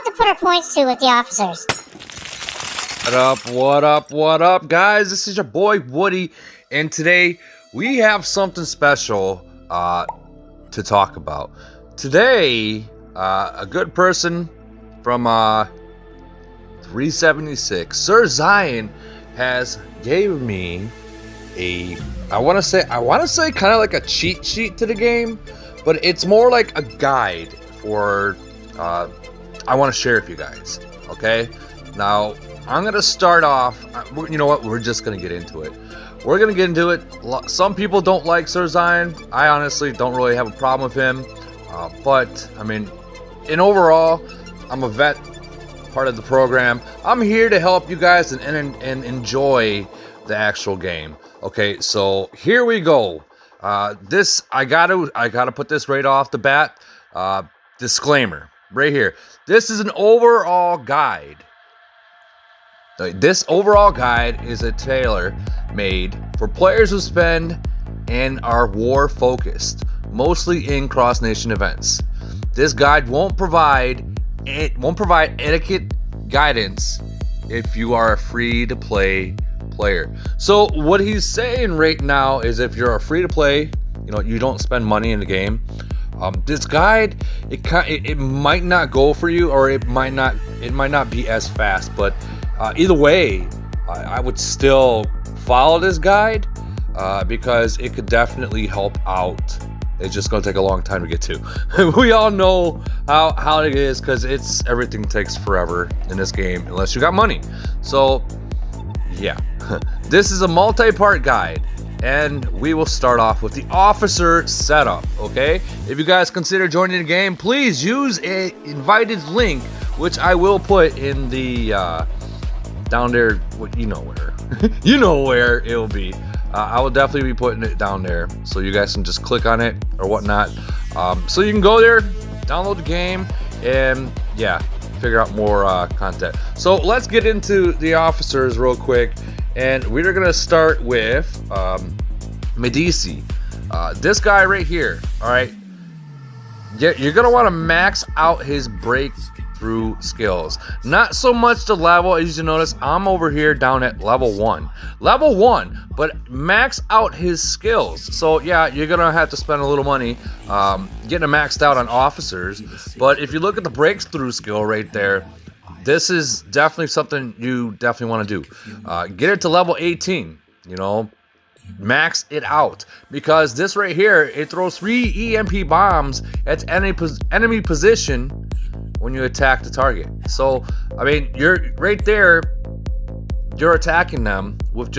to put our points to with the officers. What up, guys? This is your boy Woody, and today we have something special to talk about. Today, a good person from 376, Sir Zion, has gave me I want to say kind of like a cheat sheet to the game, but it's more like a guide for I want to share with you guys. Okay, now I'm gonna start off. You know what? We're just gonna get into it. We're gonna get into it. Some people don't like Sir Zion. I honestly don't really have a problem with him, but I mean, in overall, I'm a vet, part of the program. I'm here to help you guys and enjoy the actual game. Okay, so here we go. This I gotta put this right off the bat. Disclaimer right here. This is an overall guide. This overall guide is a tailor-made for players who spend and are war-focused, mostly in cross-nation events. This guide won't provide etiquette guidance if you are a free-to-play player. So what he's saying right now is, if you're a free-to-play, you don't spend money in the game, this guide it might not go for you, or it might not be as fast, but either way, I would still follow this guide because it could definitely help out. It's just going to take a long time to get to. We all know how it is, because everything takes forever in this game unless you got money. So yeah, this is a multi-part guide, and we will start off with the officer setup. Okay, if you guys consider joining the game, please use a invited link, which I will put in the down there. You know where you know where it will be. I will definitely be putting it down there, so you guys can just click on it or whatnot. So you can go there, download the game, and yeah, figure out more content. So let's get into the officers real quick, and we're gonna start with Medici. This guy right here. All right, you're gonna want to max out his breakthrough skills. Not so much the level, as you notice, I'm over here down at level 1, but max out his skills. So yeah, you're gonna have to spend a little money getting it maxed out on officers, but if you look at the breakthrough skill right there, this is definitely something you definitely want to do. Get it to level 18, max it out, because this right here, it throws 3 EMP bombs at enemy position when you attack the target. So I mean, you're right there, you're attacking them with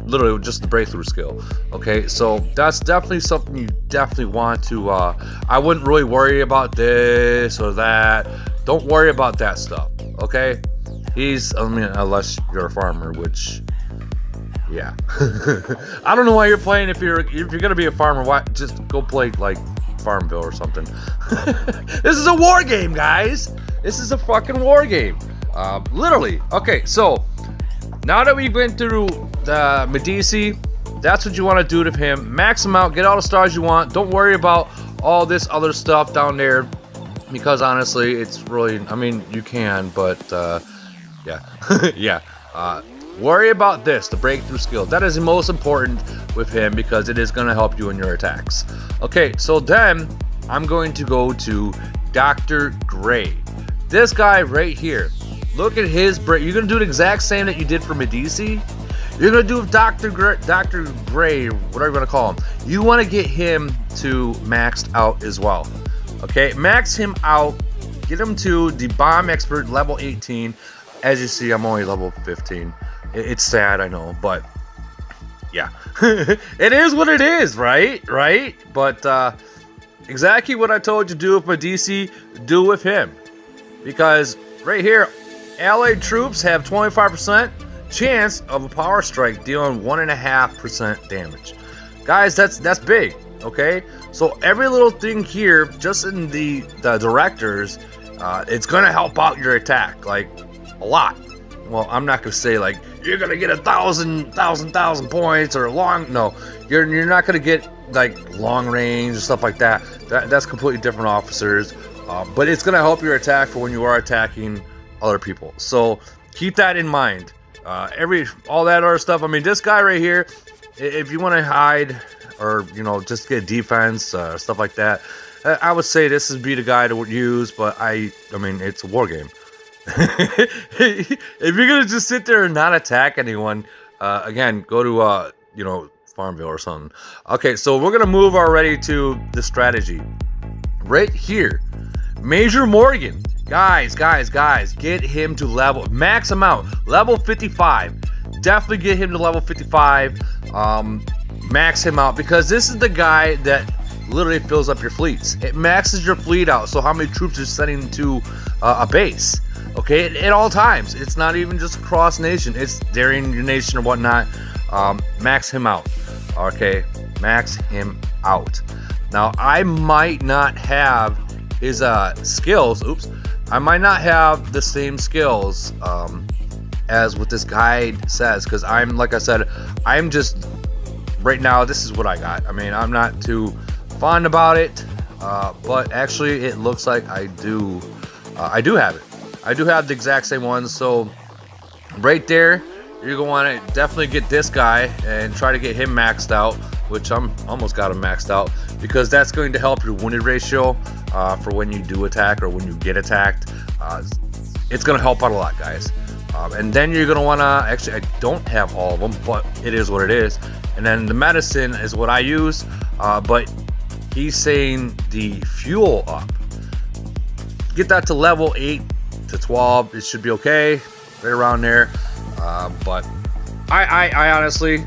literally just the breakthrough skill. Okay, so that's definitely something you definitely want to I wouldn't really worry about this or that. Don't worry about that stuff. Okay, unless you're a farmer, which yeah. I don't know why you're playing. If you're gonna be a farmer, why just go play like Farmville or something. This is a war game, guys. This is a fucking war game. Literally. Okay, so now that we've been through the Medici, that's what you want to do to him. Max him out, get all the stars you want. Don't worry about all this other stuff down there, because honestly, it's really, I mean, you can, but yeah. Yeah. Worry about this, the breakthrough skill. That is the most important with him, because it is going to help you in your attacks. Okay, so then I'm going to go to Dr. Gray. This guy right here. Look at his break. You're going to do the exact same that you did for Medici. You're going to do with Dr. Gray, whatever you want to call him. You want to get him to maxed out as well. Okay, max him out. Get him to the bomb expert level 18. As you see, I'm only level 15. It's sad, I know, but yeah. It is what it is, right? But exactly what I told you to do with Medici, do with him. Because right here, allied troops have 25% chance of a power strike dealing 1.5% damage. Guys, that's big, okay? So every little thing here, just in the directors, it's gonna help out your attack, like, a lot. Well, I'm not gonna say like you're gonna get 1,000 points or long. No, you're not gonna get like long range and stuff like that. That's completely different officers. but it's gonna help your attack for when you are attacking other people. So keep that in mind. All that other stuff. I mean, this guy right here, if you want to hide or just get defense, stuff like that, I would say this would be the guy to use. But I mean, it's a war game. If you're gonna just sit there and not attack anyone, again, go to Farmville or something. Okay, so we're gonna move already to the strategy right here. Major Morgan, guys, get him to max him out, level 55. Definitely get him to level 55. Max him out, because this is the guy that literally fills up your fleets. It maxes your fleet out, so how many troops you're sending to a base. Okay, at all times. It's not even just across nation. It's during your nation or whatnot. Max him out. Okay, max him out. Now, I might not have his skills. Oops. I might not have the same skills as what this guide says, because like I said, I'm just, right now, this is what I got. I mean, I'm not too fond about it, but actually, it looks like I do have it. I do have the exact same one, so right there, you're going to want to definitely get this guy and try to get him maxed out, which I'm almost got him maxed out, because that's going to help your wounded ratio for when you do attack or when you get attacked. It's going to help out a lot, guys. And then you're going to want to, actually, I don't have all of them, but it is what it is. And then the medicine is what I use, but he's saying the fuel up. Get that to level 8 to 12. It should be okay, right around there. But I honestly,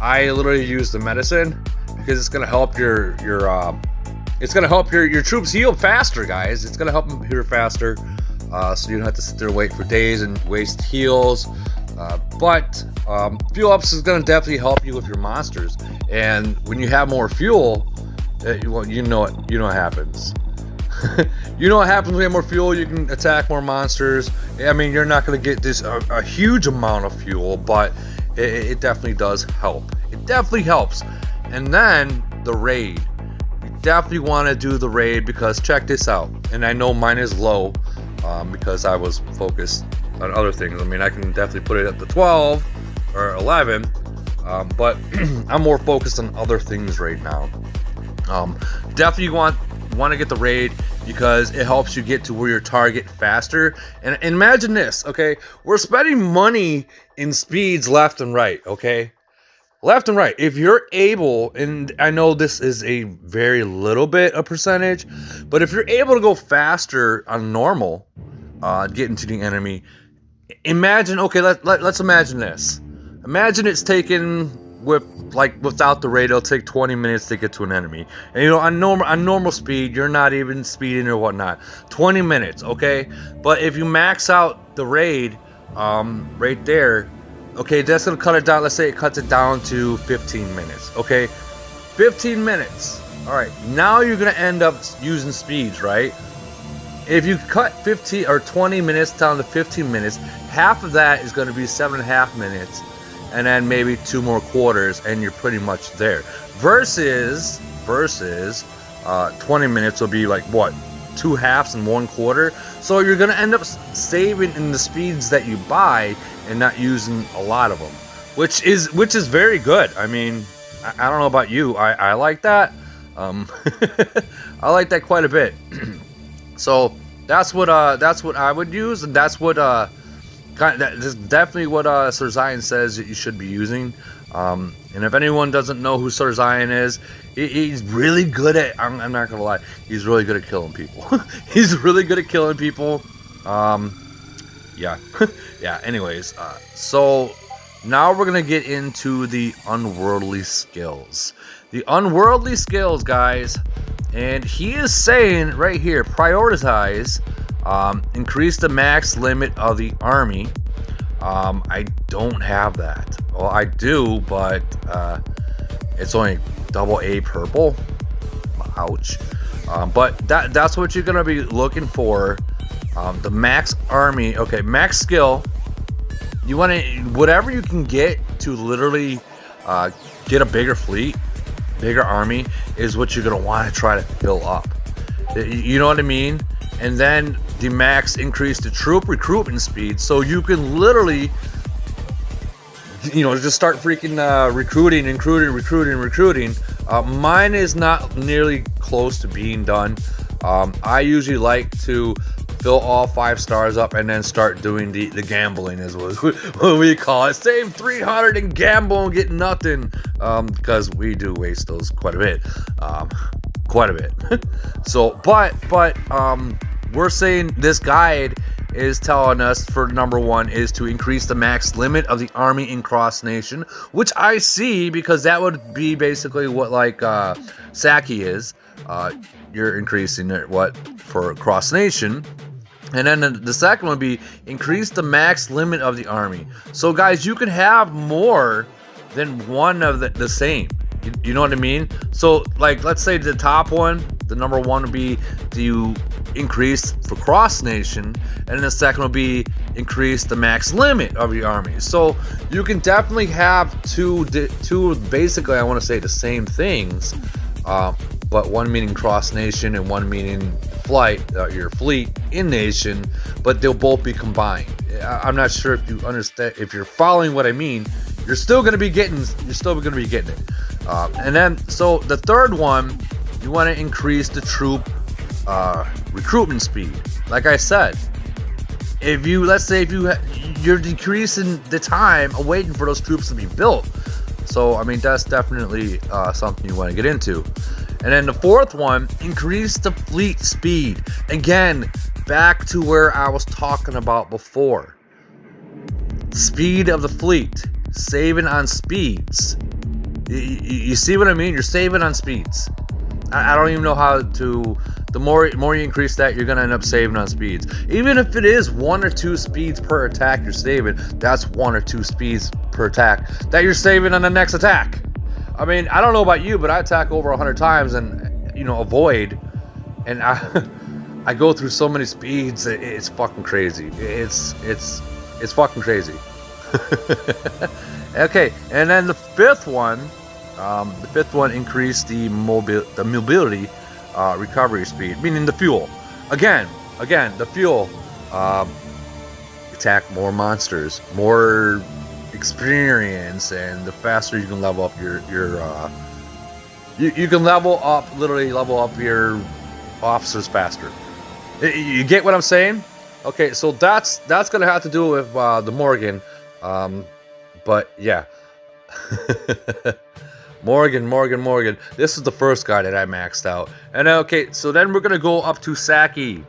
I literally use the medicine because it's gonna help your troops heal faster, guys. It's gonna help them heal faster, so you don't have to sit there and wait for days and waste heals. But fuel ups is gonna definitely help you with your monsters, and when you have more fuel, you know what happens. You know what happens when you have more fuel. You can attack more monsters. I mean, you're not going to get this a huge amount of fuel, but it definitely does help. It definitely helps. And then the raid. You definitely want to do the raid, because check this out. And I know mine is low because I was focused on other things. I mean, I can definitely put it at the 12 or 11, but I'm more focused on other things right now. Definitely want to get the raid, because it helps you get to where your target faster. And imagine this, okay? We're spending money in speeds left and right, okay? Left and right. If you're able, and I know this is a very little bit of percentage, but if you're able to go faster on normal, getting to the enemy, imagine, okay, let's imagine this. Imagine it's taken without the raid, it'll take 20 minutes to get to an enemy. And on normal speed, you're not even speeding or whatnot. 20 minutes, okay? But if you max out the raid, right there, okay, that's gonna cut it down. Let's say it cuts it down to 15 minutes, okay? 15 minutes. All right, now you're gonna end up using speeds, right? If you cut 15 or 20 minutes down to 15 minutes, half of that is gonna be 7.5 minutes. And then maybe 2 more quarters, and you're pretty much there. Versus 20 minutes will be like what, 2 halves and 1 quarter. So you're gonna end up saving in the speeds that you buy and not using a lot of them, which is very good. I mean, I don't know about you, I like that. I like that quite a bit. So that's what I would use, and that's what that's definitely what Sir Zion says that you should be using. And if anyone doesn't know who Sir Zion is, he's really good at, I'm not gonna lie, he's really good at killing people. He's really good at killing people. Yeah. Yeah, anyways, so now we're gonna get into the unworldly skills. The unworldly skills, guys, and he is saying right here, prioritize, increase the max limit of the army. I don't have that. Well, I do, but it's only double A purple. Ouch. But that's what you're gonna be looking for. The max army. Okay, max skill. You want to, whatever you can get to literally get a bigger fleet, bigger army, is what you're gonna want to try to fill up. You know what I mean? and then the max increase the troop recruitment speed, so you can literally, you know, just start freaking recruiting. Mine is not nearly close to being done. I usually like to fill all 5 stars up and then start doing the gambling, is what we call it. Save 300 and gamble and get nothing, because we do waste those quite a bit. So, but we're saying this guide is telling us for number 1 is to increase the max limit of the army in Cross Nation, which I see, because that would be basically what like Saki is. You're increasing it for Cross Nation. And then the second one would be increase the max limit of the army. So guys, you can have more than one of the same. You know what I mean? So like, let's say the top one, the number 1 would be to increase for Cross Nation, and then the second would be increase the max limit of your army. So you can definitely have two basically, I want to say the same things, but one meaning Cross Nation and one meaning flight, your fleet in nation, but they'll both be combined. I'm not sure if you understand, if you're following what I mean. You're still going to be getting it. And then, so the third one, you want to increase the troop recruitment speed. Like I said, if you, let's say if you're decreasing the time of waiting for those troops to be built. So, I mean, that's definitely something you want to get into. And then the fourth one, increase the fleet speed. Again, back to where I was talking about before. Speed of the fleet. Saving on speeds. You see what I mean? You're saving on speeds. I don't even know how to... The more you increase that, you're going to end up saving on speeds. Even if it is 1 or 2 speeds per attack you're saving, that's 1 or 2 speeds per attack that you're saving on the next attack. I mean, I don't know about you, but I attack over 100 times and, you know, avoid. And I go through so many speeds, it's fucking crazy. It's fucking crazy. Okay, and then the fifth one increased the mobility recovery speed, meaning the fuel. Again, the fuel. Attack more monsters, more experience, and the faster you can level up your you can literally level up your officers faster. You get what I'm saying? Okay, so that's gonna have to do with the Morgan, but yeah. Morgan. This is the first guy that I maxed out. And okay, so then we're gonna go up to Saki.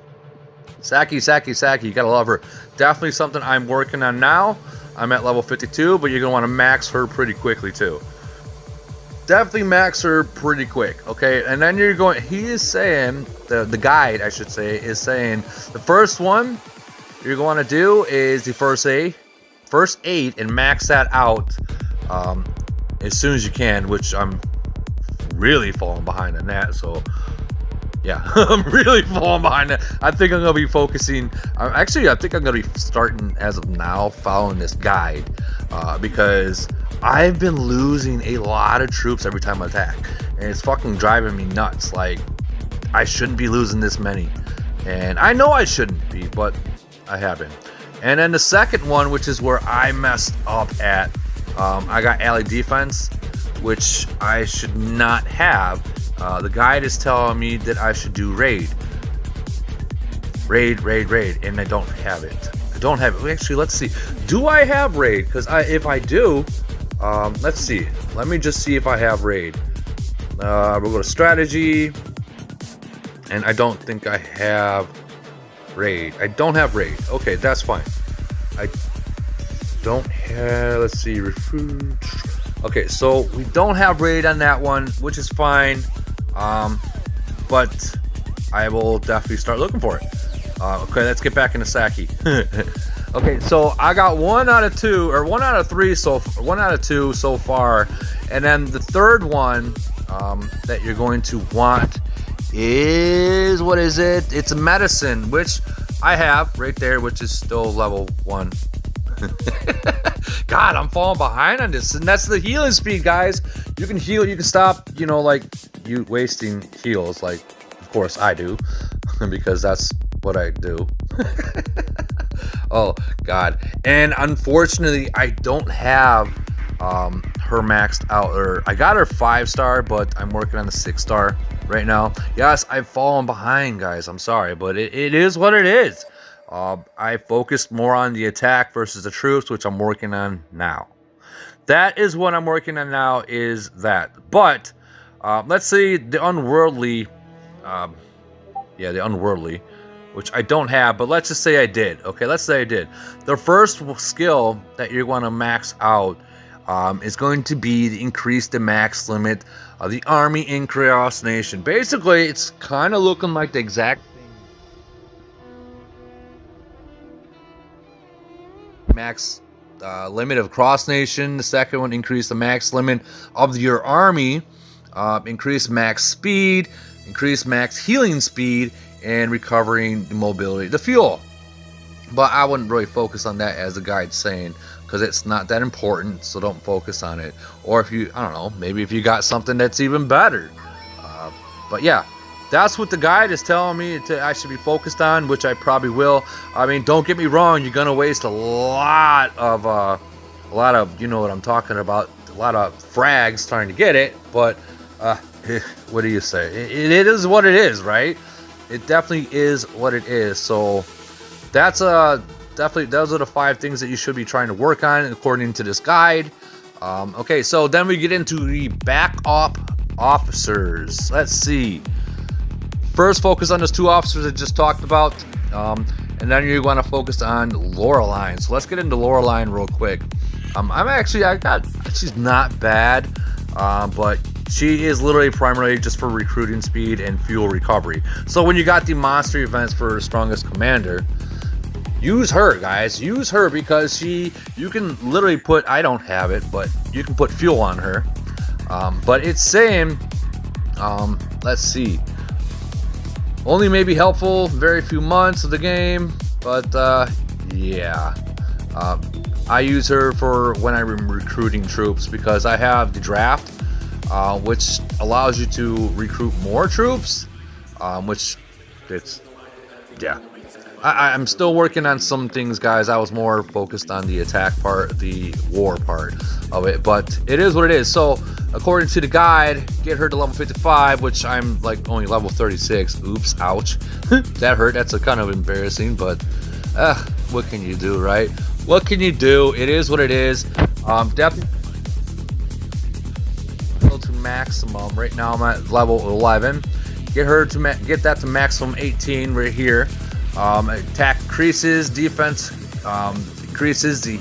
Saki, you gotta love her. Definitely something I'm working on now. I'm at level 52, but you're gonna want to max her pretty quickly too. Definitely max her pretty quick, okay? And then you're going, he is saying, the guide, I should say, is saying the first one you're going to do is the first aid, and max that out as soon as you can, which I'm really falling behind on that, so yeah, I'm really falling behind that. I think I'm going to be focusing, I think I'm going to be starting as of now following this guide, because I've been losing a lot of troops every time I attack, and it's fucking driving me nuts. Like, I shouldn't be losing this many, and I know I shouldn't be, but I have been. And then the second one, which is where I messed up at, I got ally defense, which I should not have. The guide is telling me that I should do raid, and I don't have it. Actually, let's see. Do I have raid? Because if I do, let's see. Let me just see if I have raid. We'll go to strategy, and I don't think I have raid. I don't have raid. Okay, that's fine. I don't have. Let's see. Okay, so we don't have raid on that one, which is fine. But I will definitely start looking for it. Okay, let's get back into Saki. Okay, so I got 1 out of 2 so far, and then the third one that you're going to want is, what is it? It's medicine, which I have right there, which is still level 1. God, I'm falling behind on this, and that's the healing speed, guys. You can heal, you can stop, you know, like you wasting heals, like of course I do, because that's what I do. Oh God. And unfortunately I don't have her maxed out, or I got her 5-star, but I'm working on the 6-star right now. Yes, I've fallen behind, guys. I'm sorry, but it is what it is. I focused more on the attack versus the troops, which I'm working on now. That is what I'm working on now, is that. But let's see the unworldly, the unworldly, which I don't have, but let's just say I did. Okay, let's say I did. The first skill that you're going to max out is going to be the increase the max limit of the army in Chaos Nation. Basically, it's kind of looking like the exact max limit of Cross Nation. The second one, increase the max limit of your army, increase max speed, increase max healing speed, and recovering the mobility, the fuel. But I wouldn't really focus on that, as the guide's saying, because it's not that important, so don't focus on it. Or if you, I don't know, maybe if you got something that's even better. But yeah, that's what the guide is telling me I should be focused on, which I probably will. I mean, don't get me wrong, you're gonna waste a lot of, you know what I'm talking about, a lot of frags trying to get it. But what do you say? It is what it is, right? It definitely is what it is. So that's definitely, those are the 5 things that you should be trying to work on according to this guide. Okay, so then we get into the backup officers. Let's see. First, focus on those 2 officers I just talked about, and then you want to focus on Lyon. So let's get into Lyon real quick. She's not bad, but she is literally primarily just for recruiting speed and fuel recovery. So when you got the monster events for strongest commander, use her, guys. Use her, because you can literally put, I don't have it, but you can put fuel on her. But it's saying, let's see, only may be helpful very few months of the game, but yeah. I use her for when I'm recruiting troops, because I have the draft, which allows you to recruit more troops, which it's, yeah. I'm still working on some things, guys. I was more focused on the attack part, the war part of it, but it is what it is. So according to the guide, get her to level 55, which I'm like only level 36. Oops, ouch. That hurt. That's a kind of embarrassing, but what can you do, right? What can you do? It is what it is. Definitely to maximum. Right now I'm at level 11. Get her to get that to maximum 18 right here. Attack increases, defense increases, the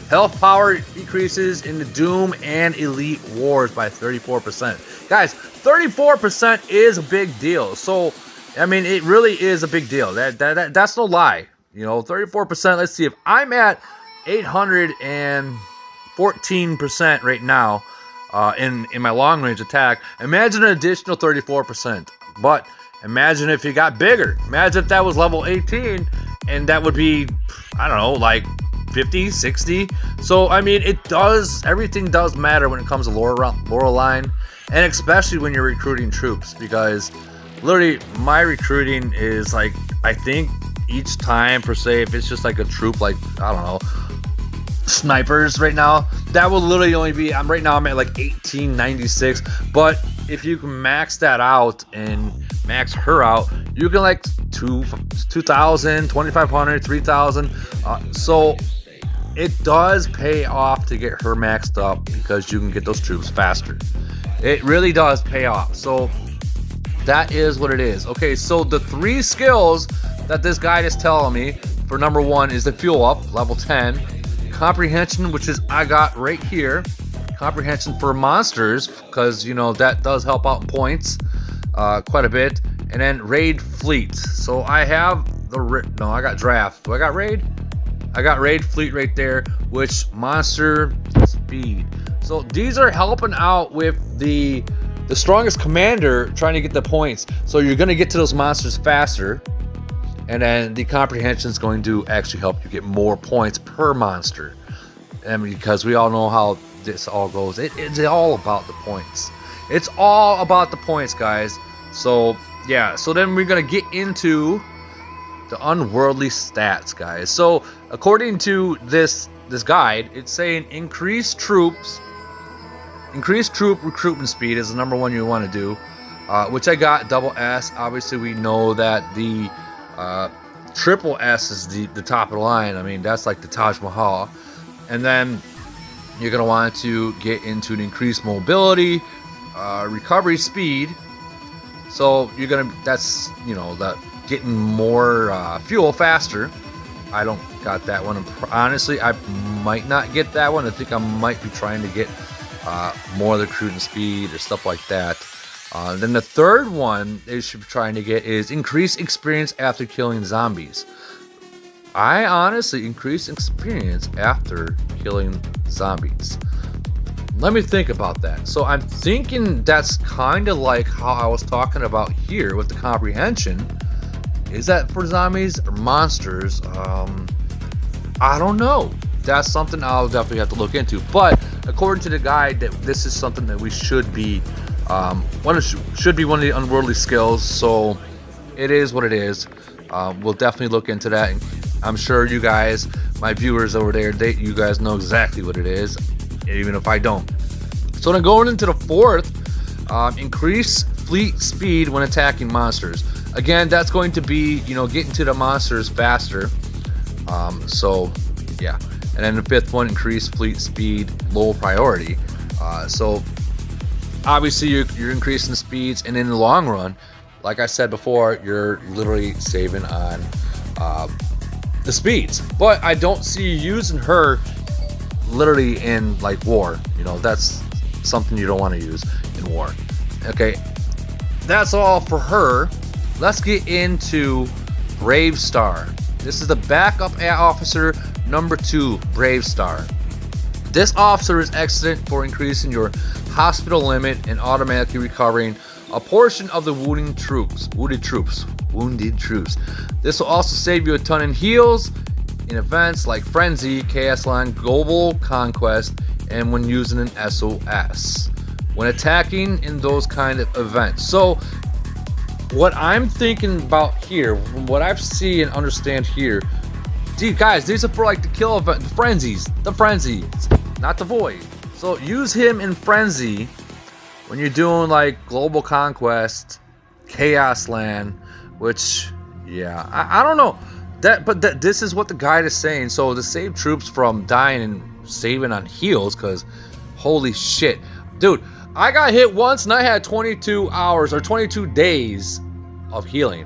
health power decreases in the Doom and Elite Wars by 34%. Guys, 34% is a big deal. So, I mean, it really is a big deal. That's no lie. You know, 34%. Let's see, if I'm at 814% right now in my long range attack, imagine an additional 34%. But imagine if you got bigger. Imagine if that was level 18, and that would be, I don't know, like 50, 60. So, I mean, everything does matter when it comes to Lyon, and especially when you're recruiting troops, because literally my recruiting is like, I think each time per se, if it's just like a troop, like, I don't know, snipers right now, that will literally only be, right now I'm at like 1896, but if you can max that out and max her out, you can like 2,000, 2,500, 3,000. So it does pay off to get her maxed up, because you can get those troops faster. It really does pay off. So that is what it is. Okay, so the 3 skills that this guide is telling me for number 1 is the fuel up, level 10. Comprehension, which is I got right here. Comprehension for monsters, because, you know, that does help out in points quite a bit. And then raid fleet. So I have I got draft. Do I got raid? I got raid fleet right there, which monster speed. So these are helping out with the strongest commander trying to get the points. So you're going to get to those monsters faster. And then the comprehension is going to actually help you get more points per monster. And because we all know how this all goes, it's all about the points. It's all about the points, guys. So yeah, so then we're gonna get into the unworldly stats, guys. So according to this guide, it's saying increased troop recruitment speed is the number one you want to do, which I got double S. Obviously, we know that the triple S is the top of the line. I mean, that's like the Taj Mahal. And then you're gonna want to get into an increased mobility, recovery speed. So you're gonna, that's, you know, the getting more fuel faster. I don't got that one. Honestly, I might not get that one. I think I might be trying to get more of the recruiting speed or stuff like that. Then the third one they should be trying to get is increase experience after killing zombies. I honestly increase experience after killing zombies. Let me think about that. So I'm thinking that's kind of like how I was talking about here with the comprehension. Is that for zombies or monsters? I don't know. That's something I'll definitely have to look into. But according to the guide, that this is something that we should be should be one of the unworldly skills. So it is what it is. We'll definitely look into that. And I'm sure you guys, my viewers over there, you guys know exactly what it is, even if I don't. So then going into the fourth, increase fleet speed when attacking monsters. Again, that's going to be, you know, getting to the monsters faster. So yeah. And then the fifth one, increase fleet speed, low priority. So obviously you're increasing the speeds, and in the long run, like I said before, you're literally saving on the speeds. But I don't see you using her literally in like war. You know, that's something you don't want to use in war. Okay, that's all for her. Let's get into Brave Star. This is the backup officer number 2, Brave Star. This officer is excellent for increasing your hospital limit and automatically recovering a portion of the wounded troops. This will also save you a ton in heals in events like Frenzy, Chaos Line, Global Conquest, and when using an SOS. When attacking in those kind of events. So what I'm thinking about here, from what I've seen and understand here, guys, these are for like the kill event, the frenzies, not the void. So use him in Frenzy when you're doing like Global Conquest, Chaos Land, which, yeah, I don't know but this is what the guide is saying. So to save troops from dying and saving on heals, because holy shit, dude, I got hit once and I had 22 hours or 22 days of healing.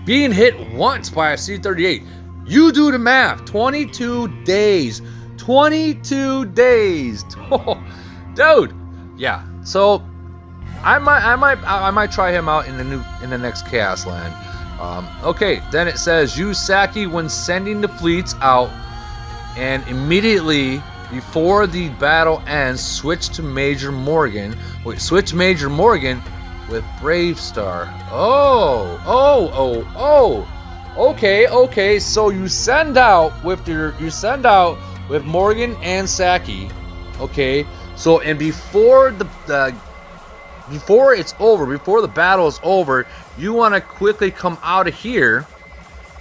Being hit once by a C-38, you do the math. 22 days. 22 days. Dude. Yeah. So I might try him out in the next Chaos Land. Okay. Then it says use Saki when sending the fleets out, and immediately before the battle ends, switch to Major Morgan. Switch Major Morgan with Brave Star. Okay. So you send out with Morgan and Saki. Okay. So and before before it's over, before the battle is over, you want to quickly come out of here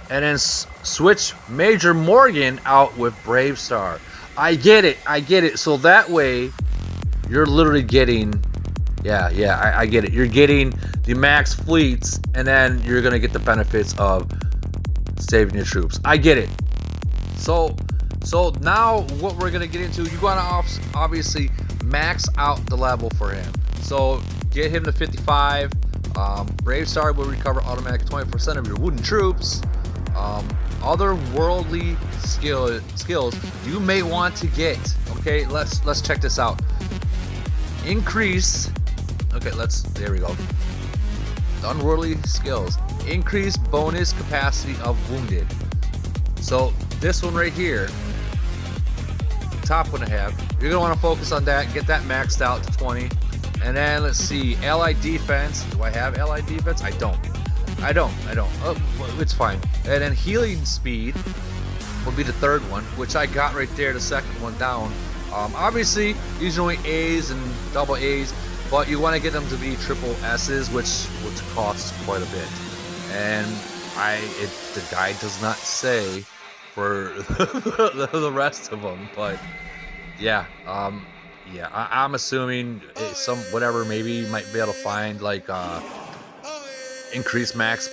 and then switch Major Morgan out with Brave Star. I get it. So that way, you're literally getting, I get it. You're getting the max fleets, and then you're gonna get the benefits of saving your troops. I get it. So now what we're gonna get into, you wanna obviously max out the level for him. So get him to 55. Brave Star will recover automatic 20% of your wooden troops. Other worldly skills you may want to get. Okay, let's check this out. Increase. Okay, there we go. The unworldly skills. Increase bonus capacity of wounded. So this one right here, top one I have, you're gonna want to focus on that. Get that maxed out to 20. And then let's see, allied defense. Do I have allied defense? I don't. Oh, it's fine. And then healing speed will be the third one, which I got right there, the second one down. Obviously, these are only A's and double A's, but you want to get them to be triple S's, which costs quite a bit. And the guide does not say for the rest of them, but yeah, I'm assuming maybe you might be able to find like increased max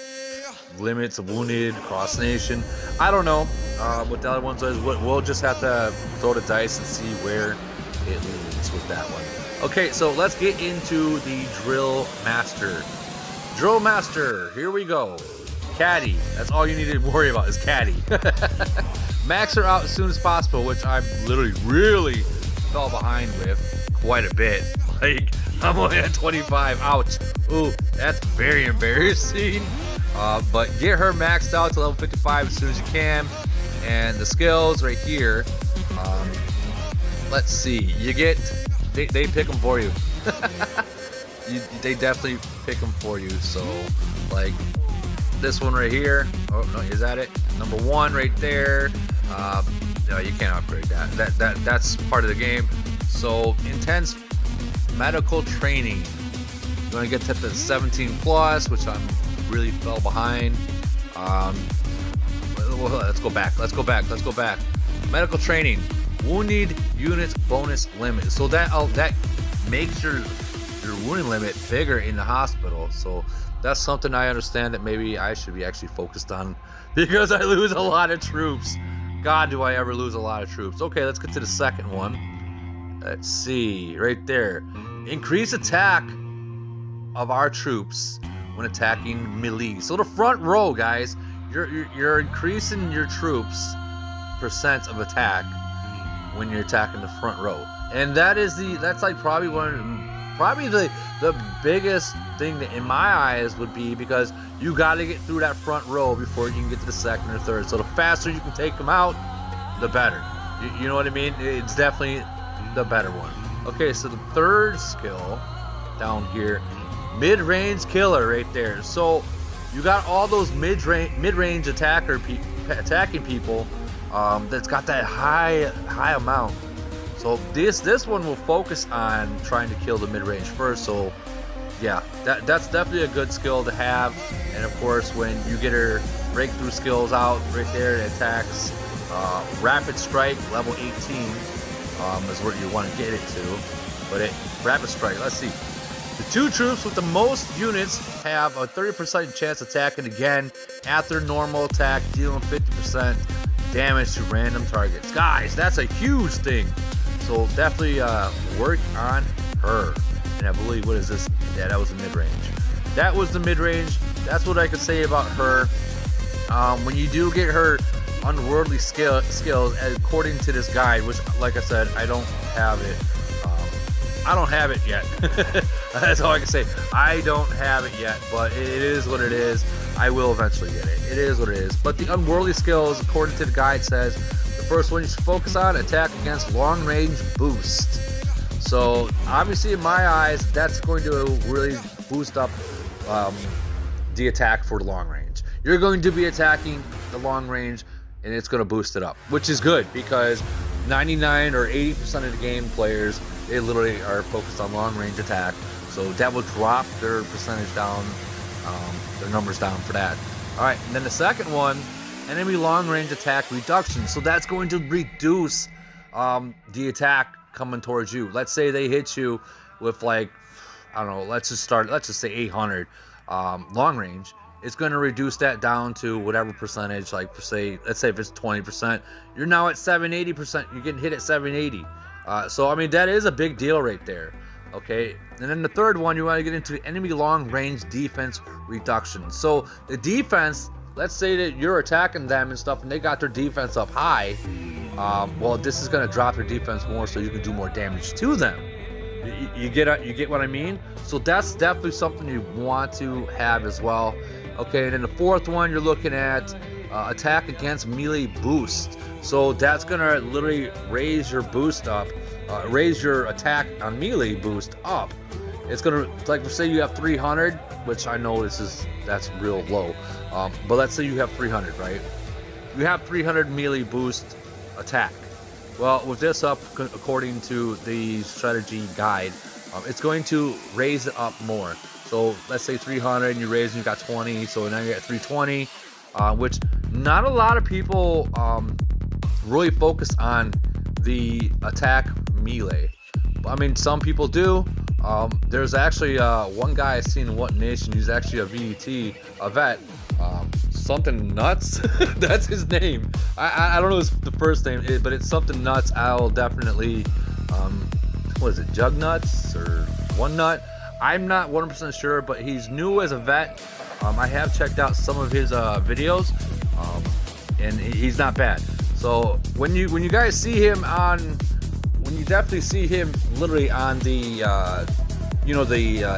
limits of wounded cross nation. I don't know what the other ones is. We'll just have to throw the dice and see where it leads with that one. Okay, so let's get into the drill master. Drill master, here we go. Caddy, that's all you need to worry about is caddy. Max her out as soon as possible, which I literally really fell behind with quite a bit. Like, I'm only at 25. Ouch. Ooh, that's very embarrassing. But get her maxed out to level 55 as soon as you can. And the skills right here. Let's see. They pick them for you. They definitely pick them for you. So, like this one right here. Oh no, is that it? Number 1 right there. No, you can't upgrade that. That's part of the game. So intense medical training. You want to get to the 17 plus, which I'm really fell behind. Let's go back. Medical training. Wounded units bonus limit. So that makes your wounding limit bigger in the hospital. So that's something I understand that maybe I should be actually focused on, because I lose a lot of troops. God, do I ever lose a lot of troops. Okay, let's get to the second one. Let's see, right there. Increase attack of our troops when attacking melee. So the front row, guys, you're increasing your troops percent of attack when you're attacking the front row, and that's like probably the biggest thing that in my eyes would be, because you got to get through that front row before you can get to the second or third. So the faster you can take them out, the better. You know what I mean? It's definitely the better one. Okay, so the third skill down here, mid-range killer right there. So you got all those mid-range attacking people that's got that high amount. So this one will focus on trying to kill the mid-range first. So yeah, that's definitely a good skill to have. And of course, when you get her breakthrough skills out right there, it attacks rapid strike level 18 is where you want to get it to. But rapid strike, let's see. The 2 troops with the most units have a 30% chance attacking again after normal attack, dealing 50% damage to random targets. Guys, that's a huge thing. So definitely work on her. And I believe, what is this? Yeah, that was the mid-range. That was the mid-range. That's what I could say about her. When you do get her unworldly skills, according to this guide, which, like I said, I don't have it. I don't have it yet. That's all I can say. I don't have it yet, but it is what it is. I will eventually get it. It is what it is. But the unworldly skills, according to the guide, says the first one you should focus on, attack against long range boost. So obviously in my eyes, that's going to really boost up the attack for the long range. You're going to be attacking the long range, and it's going to boost it up, which is good, because 99 or 80% of the game players, they literally are focused on long range attack. So that will drop their percentage down, their numbers down for that. All right, and then the second one, enemy long range attack reduction. So that's going to reduce the attack coming towards you. Let's say they hit you with, like, I don't know, let's just say 800 long range. It's going to reduce that down to whatever percentage, like let's say if it's 20%, you're now at 780%. You're getting hit at 780. So I mean, that is a big deal right there. Okay, and then the third one, you want to get into enemy long range defense reduction. So the defense, let's say that you're attacking them and stuff, and they got their defense up high. Well, this is going to drop your defense more, so you can do more damage to them. You get what I mean? So that's definitely something you want to have as well. Okay, and then the fourth one, you're looking at attack against melee boost. So that's gonna literally raise your boost up, raise your attack on melee boost up. It's gonna, like, say you have 300, which I know that's real low, but let's say you have 300, right? You have 300 melee boost attack. Well, with this up, according to the strategy guide, it's going to raise it up more. So let's say 300 and you raise and you got 20, so now you're at 320, which not a lot of people really focus on the attack melee. I mean, some people do. There's actually one guy I seen in What Nation. He's actually a VET, a vet. Something nuts. That's his name. I don't know the first name, but it's something nuts. I'll definitely. What is it? Jug Nuts or One Nut? I'm not 100% sure, but he's new as a vet. I have checked out some of his videos, and he's not bad. So when you guys see him when you definitely see him literally on the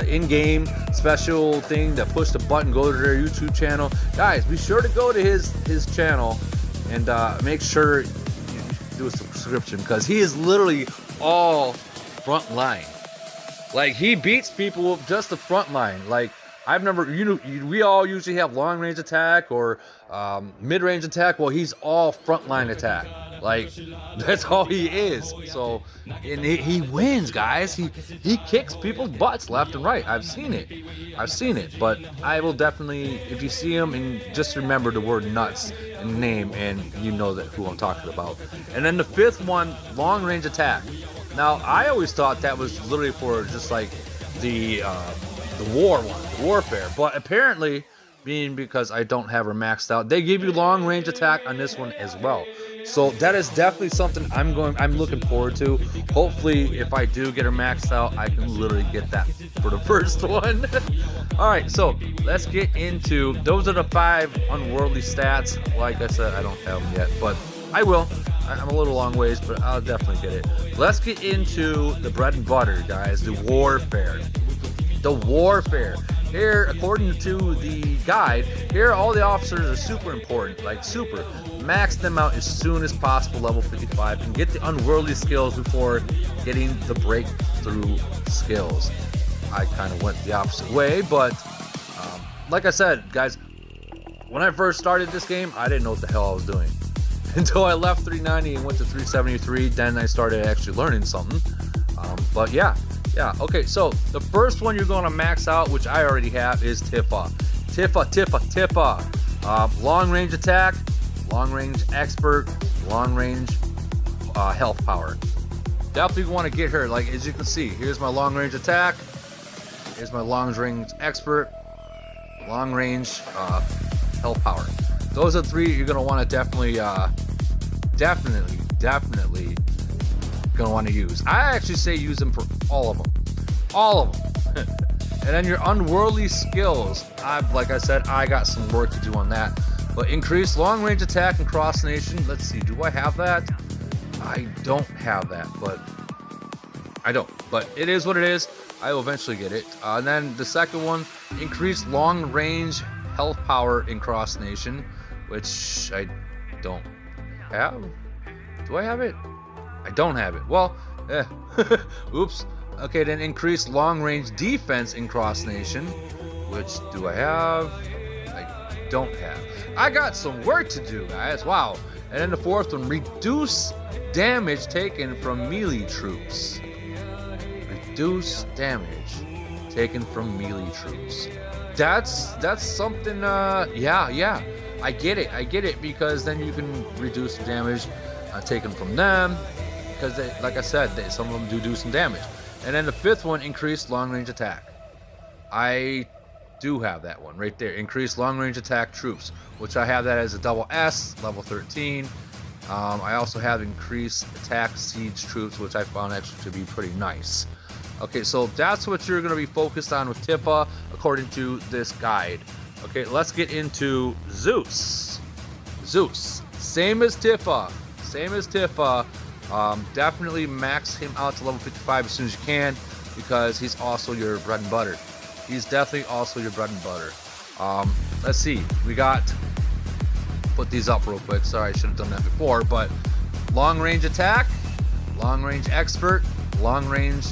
in-game special thing to push the button, go to their YouTube channel. Guys, be sure to go to his channel and make sure you do a subscription, because he is literally all front line. Like, he beats people with just the front line. Like, I've never, we all usually have long range attack or mid range attack. Well, he's all front line attack. Like, that's all he is. So, and he wins, guys. He kicks people's butts left and right. I've seen it. But I will definitely, if you see him, and just remember the word nuts in the name, and you know that who I'm talking about. And then the fifth one, long range attack. Now, I always thought that was literally for just like the warfare, but apparently, being because I don't have her maxed out, they give you long range attack on this one as well. So that is definitely something I'm looking forward to. Hopefully, if I do get her maxed out, I can literally get that for the first one. All right, so let's get into, those are the 5 unworldly stats. Like I said, I don't have them yet, but I will. I'm a little long ways, but I'll definitely get it. Let's get into the bread and butter, guys, the warfare. The warfare. Here, according to the guide, here all the officers are super important, like super. Max them out as soon as possible, level 55, and get the unworldly skills before getting the breakthrough skills. I kind of went the opposite way, but like I said, guys, when I first started this game, I didn't know what the hell I was doing. Until I left 390 and went to 373, then I started actually learning something. But yeah, okay, so the first one you're going to max out, which I already have, is Tippa. Tippa. Long range attack, long range expert, long range health power. Definitely want to get her, like, as you can see, here's my long range attack, here's my long range expert, long range health power. Those are 3 you're going to want to definitely going to want to use. I actually say use them for all of them. And then your unworldly skills, like I said, I got some work to do on that. But increase long range attack and cross nation. Let's see, do I have that? I don't have that, but it is what it is. I will eventually get it. And then the second one, increase long range health power in cross nation, which I don't have. Do I have it? I don't have it. Well, oops. Okay, then increase long range defense in cross nation, which do I have? I don't have. I got some work to do, guys. Wow. And then the fourth one, reduce damage taken from melee troops. Reduce damage taken from melee troops. That's something. Yeah. I get it, because then you can reduce the damage taken from them, because they, like I said, some of them do some damage. And then the fifth one, increase long range attack. I do have that one right there. Increase long range attack troops, which I have that as a double S, level 13. I also have increased attack siege troops, which I found actually to be pretty nice. Okay, so that's what you're going to be focused on with Tippa, according to this guide. Okay, let's get into Zeus. Same as Tippa. Definitely max him out to level 55 as soon as you can, because he's also your bread and butter. He's definitely also your bread and butter. Let's see. We got, put these up real quick. Sorry, I should have done that before. But long range attack, long range expert, long range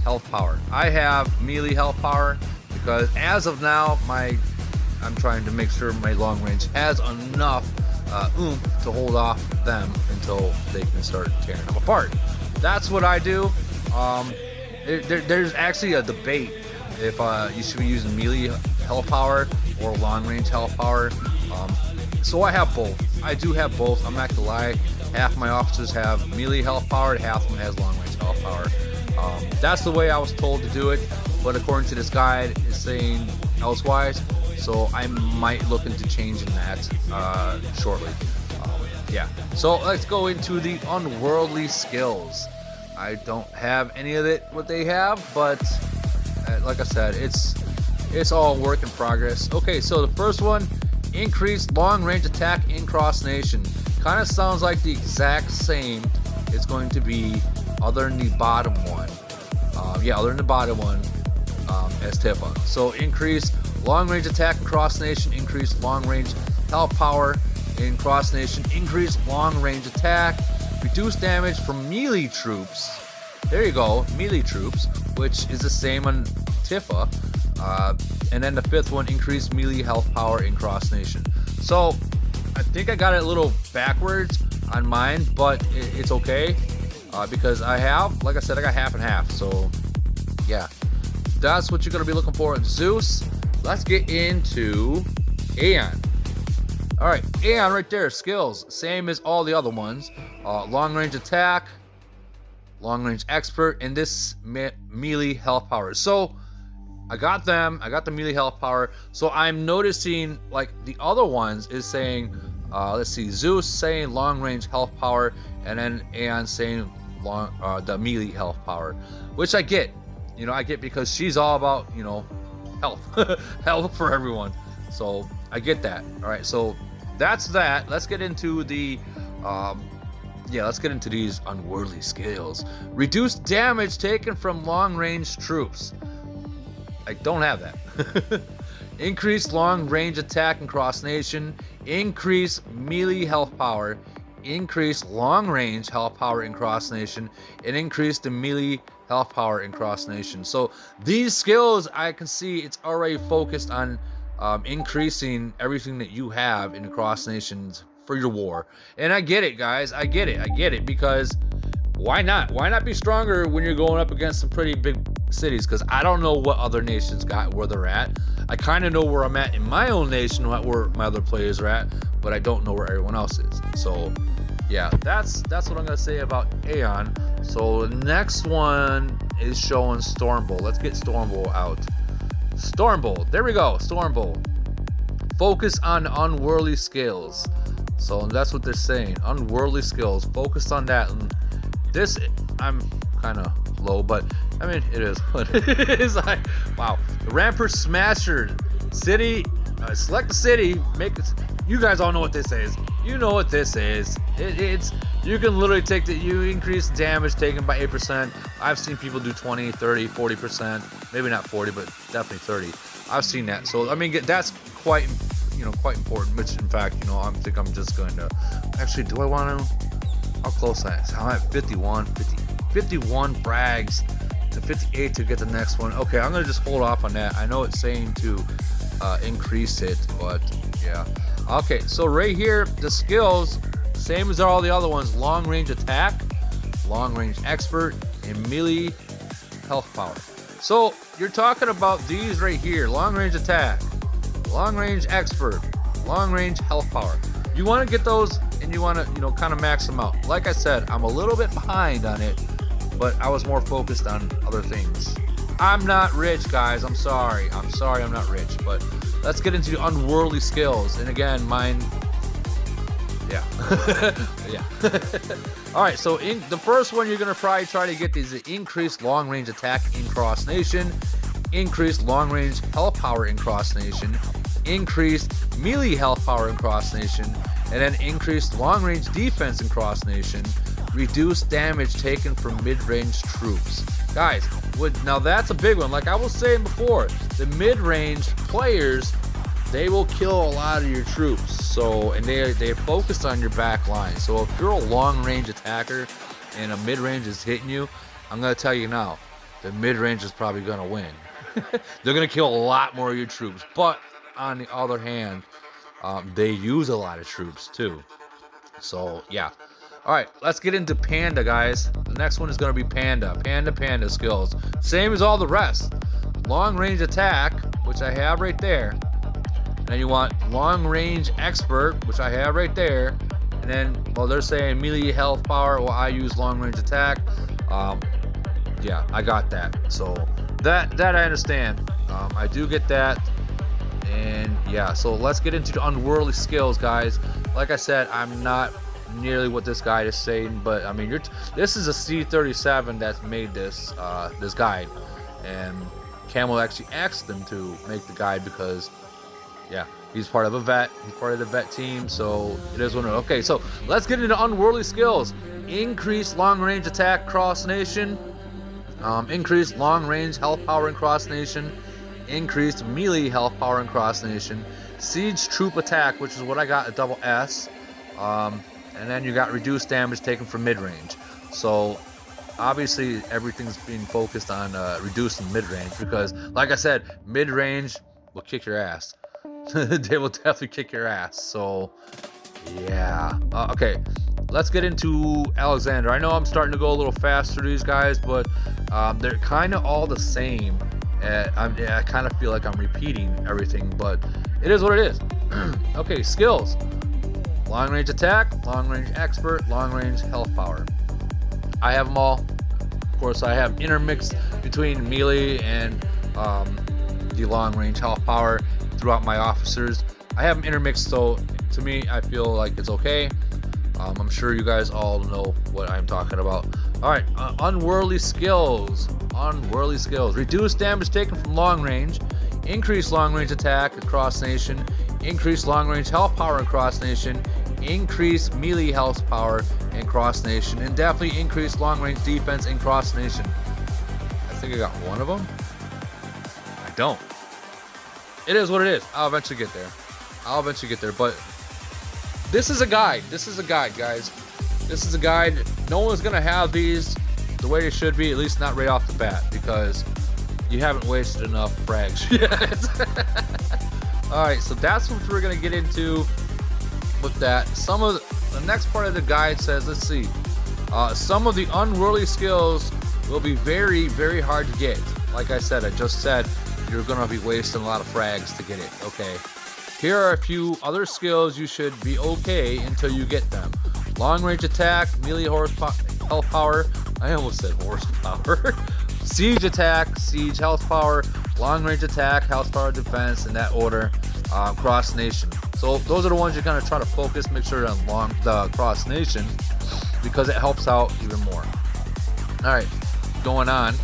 health power. I have melee health power because as of now, I'm trying to make sure my long range has enough oomph to hold off them until they can start tearing them apart. That's what I do. there's actually a debate if you should be using melee health power or long range health power. So I have both. I do have both. I'm not gonna lie. Half my officers have melee health power, and half of them has long range health power. That's the way I was told to do it, but according to this guide, it's saying elsewise. So I might look into changing that shortly. Yeah. So let's go into the unworldly skills. I don't have any of it what they have, but like I said, it's all work in progress. Okay, so the first one, increased long range attack in cross nation. Kind of sounds like the exact same it's going to be other than the bottom one. Other than the bottom one as Tippa. So increase long range attack in cross nation, increase long range health power in cross nation, increase long range attack, reduce damage from melee troops. There you go, melee troops, which is the same on Tippa. And then the fifth one, increase melee health power in cross nation. So I think I got it a little backwards on mine, but it's okay because I have, like I said, I got half and half. So yeah, that's what you're gonna be looking for in Zeus. Let's get into Aeon. All right, Aeon right there, skills, same as all the other ones. Long range attack, long range expert, and this melee health power. So I got them, I got the melee health power. So I'm noticing like the other ones is saying, let's see, Zeus saying long range health power, and then Aeon saying the melee health power, which I get. You know, I get because she's all about, you know, health, health for everyone. So I get that. All right, so that's that. Let's get into the, let's get into these unworldly skills. Reduce damage taken from long-range troops. I don't have that. Increase long-range attack and cross-nation. Increase melee health power. Increase long-range health power in cross-nation. And increase the melee health power in cross-nation. So these skills, I can see it's already focused on increasing everything that you have in cross nations for your war. And I get it, guys. I get it because why not? Why not be stronger when you're going up against some pretty big cities? Because I don't know what other nations got where they're at. I kind of know where I'm at in my own nation, where my other players are at, but I don't know where everyone else is. So yeah, that's what I'm gonna say about Aeon. So the next one is showing Stormbolt. Let's get Stormbolt out. Stormbolt, there we go. Stormbolt. Focus on unworldly skills. So that's what they're saying. Unworldly skills. Focus on that. And this, I'm kind of low, but I mean, it is what it is. Like, wow. The Rampart Smasher city. Select the city. Make it. You guys all know what this is. You know what this is. It's you can literally take you increase damage taken by 8%. I've seen people do 20, 30, 40%. Maybe not 40, but definitely 30. I've seen that. So I mean, that's quite important. Which in fact, I think I'm just going to actually. Do I want to? How close I am? I'm at 51 brags to 58 to get the next one. Okay, I'm gonna just hold off on that. I know it's saying to increase it, but yeah. Okay, so right here, the skills, same as all the other ones: long range attack, long range expert, and melee health power. So you're talking about these right here: long range attack, long range expert, long range health power. You want to get those, and you want to kind of max them out. Like I said, I'm a little bit behind on it, but I was more focused on other things. I'm not rich, guys. I'm sorry I'm not rich, but let's get into the unworldly skills. And again, mine, yeah. Yeah. All right, so the first one you're gonna probably try to get is the increased long range attack in cross nation, increased long range health power in cross nation, increased melee health power in cross nation, and then increased long range defense in cross nation, reduced damage taken from mid-range troops. Guys, now that's a big one. Like I was saying before, the mid-range players, they will kill a lot of your troops. So, and they're focused on your back line. So if you're a long-range attacker and a mid-range is hitting you, I'm gonna tell you now, the mid-range is probably gonna win. They're gonna kill a lot more of your troops. But on the other hand, they use a lot of troops too. So yeah. All right, let's get into Panda, guys. The next one is going to be Panda. Panda skills. Same as all the rest. Long range attack, which I have right there. And then you want long range expert, which I have right there. And then, well, they're saying melee health power. Well, I use long range attack. Yeah, I got that. So that I understand. I do get that. And yeah, so let's get into the unworldly skills, guys. Like I said, I'm not nearly what this guide is saying, but I mean, this is a C37 that's made this this guide, and Camel actually asked them to make the guide because, yeah, he's part of a vet. He's part of the vet team, so it is what it is. Okay, so let's get into unworldly skills. Increase long range attack cross nation. Increase long range health power in cross nation. Increased melee health power in cross nation. Siege troop attack, which is what I got, a double S. And then you got reduced damage taken from mid-range. So obviously everything's being focused on reducing mid-range because, like I said, mid-range will kick your ass. They will definitely kick your ass. So yeah. Okay, let's get into Alexander. I know I'm starting to go a little fast through these guys, but they're kind of all the same. I kind of feel like I'm repeating everything, but it is what it is. Okay, skills. Long range attack, long range expert, long range health power. I have them all. Of course, I have intermixed between melee and the long range health power throughout my officers. I have them intermixed, so to me, I feel like it's okay. I'm sure you guys all know what I'm talking about. All right, unworldly skills. Unworldly skills. Reduce damage taken from long range. Increase long range attack across nation. Increase long range health power in cross nation. Increase melee health power in cross nation. And definitely increase long range defense in cross nation. I think I got one of them. I don't. It is what it is. I'll eventually get there. But this is a guide. This is a guide, guys. This is a guide. No one's going to have these the way they should be, at least not right off the bat, because you haven't wasted enough frags yet. Alright, so that's what we're going to get into with that. Some of the next part of the guide says, let's see, some of the unworldly skills will be very, very hard to get. Like I said, I just said, you're going to be wasting a lot of frags to get it. Okay. Here are a few other skills you should be okay until you get them. Long range attack, melee health power. I almost said horsepower. Siege attack, siege health power, long range attack, health power defense, in that order. Cross nation. So those are the ones you're gonna try to focus. Make sure on the cross nation because it helps out even more. All right, going on.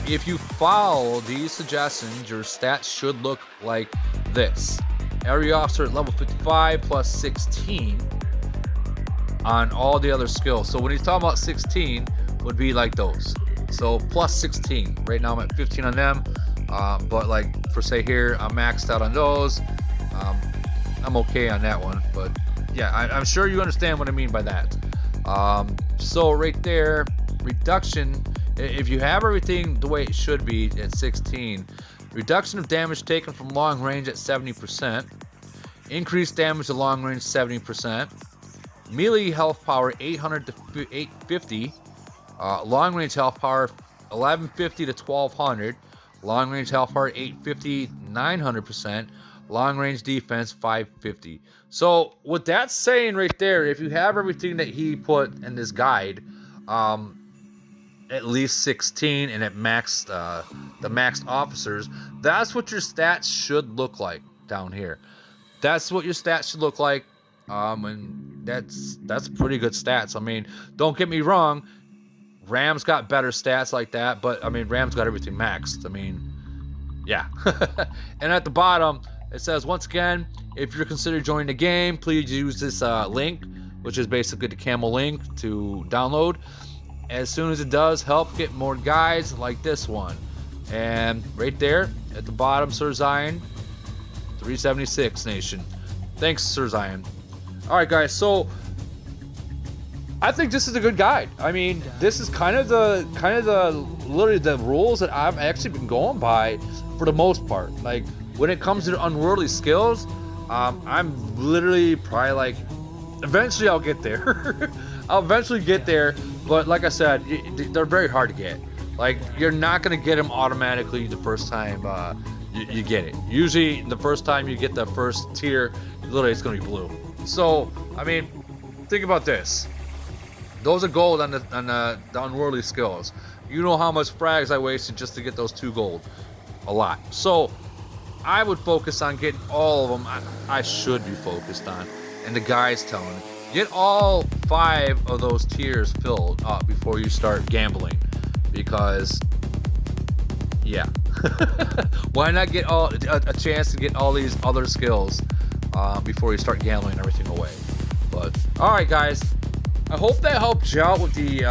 If you follow these suggestions, your stats should look like this. Area officer at level 55 plus 16 on all the other skills. So when he's talking about 16, would be like those. So plus 16. Right now I'm at 15 on them. But like for say here, I'm maxed out on those. I'm okay on that one. But yeah, I'm sure you understand what I mean by that. So right there, reduction. If you have everything the way it should be at 16, reduction of damage taken from long range at 70%, increased damage to long range 70%, melee health power 800 to 850, long range health power 1150 to 1200, long range health power 850 900%, long range defense 550. So what that's saying right there, if you have everything that he put in this guide, at least 16 and at max the maxed officers, that's what your stats should look like down here. That's what your stats should look like. And that's pretty good stats. I mean, don't get me wrong, Ram's got better stats like that, but I mean, Ram's got everything maxed. I mean, yeah. And at the bottom it says, once again, if you're considering joining the game, please use this link, which is basically the camel link to download. As soon as it does, help get more guides like this one. And right there at the bottom, Sir Zion 376 Nation. Thanks, Sir Zion. All right, guys. So I think this is a good guide. I mean, this is kind of the literally the rules that I've actually been going by for the most part. Like when it comes to unworldly skills, I'm literally probably like eventually I'll get there. I'll eventually get there, but like I said, they're very hard to get. Like, you're not gonna get them automatically the first time you get it. Usually, the first time you get the first tier, literally it's gonna be blue. So, I mean, think about this. Those are gold on the unworldly skills. You know how much frags I wasted just to get those 2 gold. A lot. So, I would focus on getting all of them. I should be focused on. And the guy's telling me, get all 5 of those tiers filled up before you start gambling. Because, yeah. Why not get a chance to get all these other skills before you start gambling everything away? But, alright guys. I hope that helped you out with the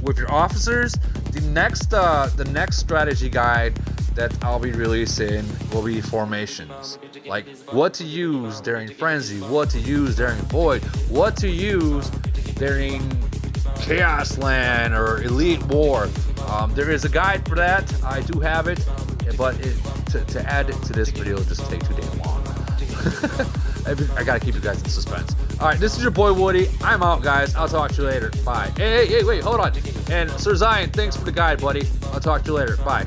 with your officers. The next strategy guide that I'll be releasing will be formations. Like what to use during Frenzy, what to use during Void, what to use during Chaos Land or Elite War. There is a guide for that. I do have it, but to add it to this video will just take too damn long. I gotta keep you guys in suspense. Alright, this is your boy Woody. I'm out, guys. I'll talk to you later. Bye. Hey, wait, hold on. And Sir Zion, thanks for the guide, buddy. I'll talk to you later. Bye.